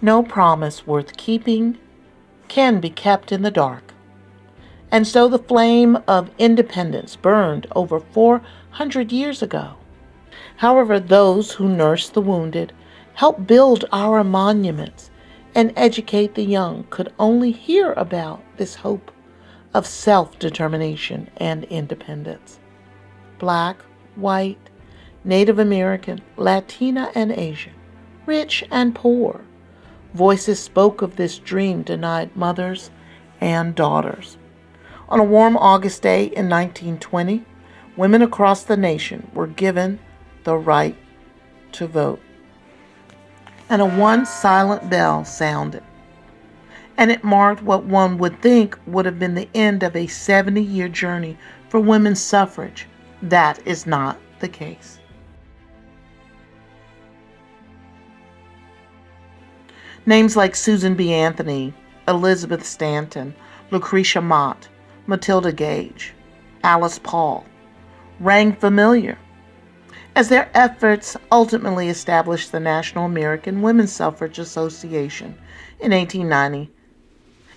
No promise worth keeping can be kept in the dark. And so the flame of independence burned over 400 years ago. However, those who nurse the wounded, help build our monuments, and educate the young could only hear about this hope of self-determination and independence. Black, white, Native American, Latina, and Asian, rich and poor, voices spoke of this dream denied mothers and daughters. On a warm August day in 1920, women across the nation were given the right to vote. And a one silent bell sounded. And it marked what one would think would have been the end of a 70-year journey for women's suffrage. That is not the case. Names like Susan B. Anthony, Elizabeth Stanton, Lucretia Mott, Matilda Gage, Alice Paul rang familiar, as their efforts ultimately established the National American Women's Suffrage Association in 1890,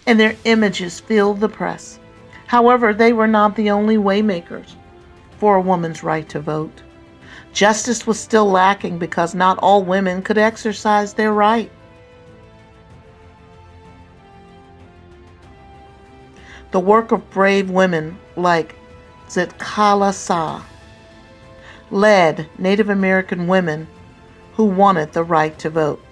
and their images filled the press. However, they were not the only waymakers for a woman's right to vote. Justice was still lacking because not all women could exercise their right. The work of brave women like Zetkala Sa led Native American women who wanted the right to vote.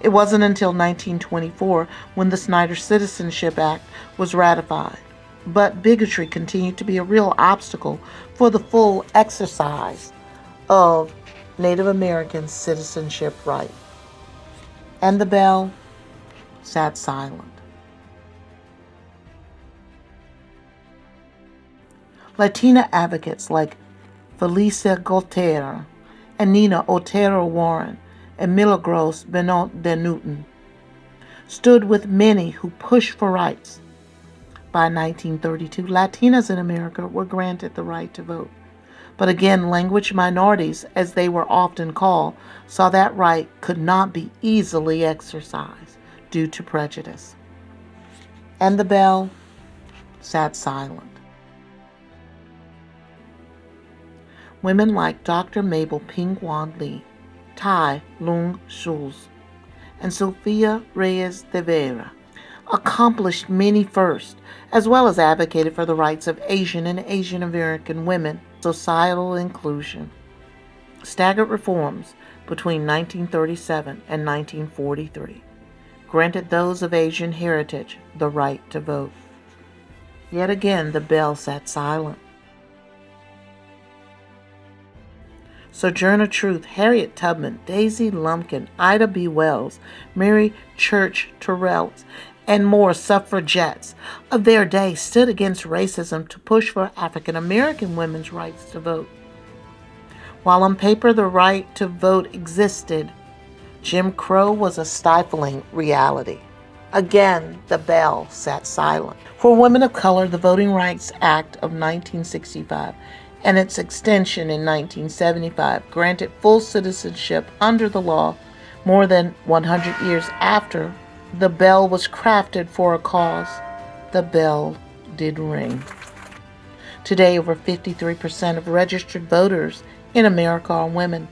It wasn't until 1924 when the Snyder Citizenship Act was ratified, but bigotry continued to be a real obstacle for the full exercise of Native American citizenship right. And the bell sat silent. Latina advocates like Felicia Gautier and Nina Otero Warren and Milagros Benoit de Newton stood with many who pushed for rights. By 1932, Latinas in America were granted the right to vote. But again, language minorities, as they were often called, saw that right could not be easily exercised due to prejudice. And the bell sat silent. Women like Dr. Mabel Ping-Wan Lee, Tai Lung Schulz, and Sofia Reyes de Vera accomplished many firsts, as well as advocated for the rights of Asian and Asian American women, societal inclusion. Staggered reforms between 1937 and 1943 granted those of Asian heritage the right to vote. Yet again, the bell sat silent. Sojourner Truth, Harriet Tubman, Daisy Lumpkin, Ida B. Wells, Mary Church Terrell, and more suffragettes of their day stood against racism to push for African American women's rights to vote. While on paper the right to vote existed, Jim Crow was a stifling reality. Again, the bell sat silent. For women of color, the Voting Rights Act of 1965 and its extension in 1975 granted full citizenship under the law more than 100 years after the bell was crafted for a cause. The bell did ring. Today, over 53% of registered voters in America are women.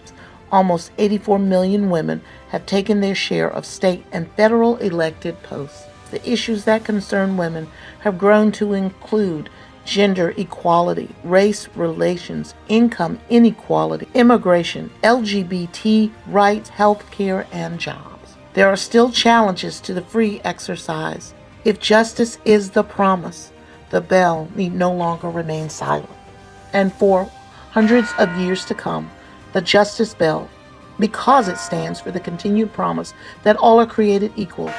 Almost 84 million women have taken their share of state and federal elected posts. The issues that concern women have grown to include gender equality, race relations, income inequality, immigration, LGBT rights, health care, and jobs. There are still challenges to the free exercise. If justice is the promise, the bell need no longer remain silent. And for hundreds of years to come, the Justice Bell, because it stands for the continued promise that all are created equal,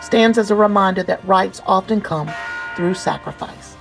stands as a reminder that rights often come through sacrifice.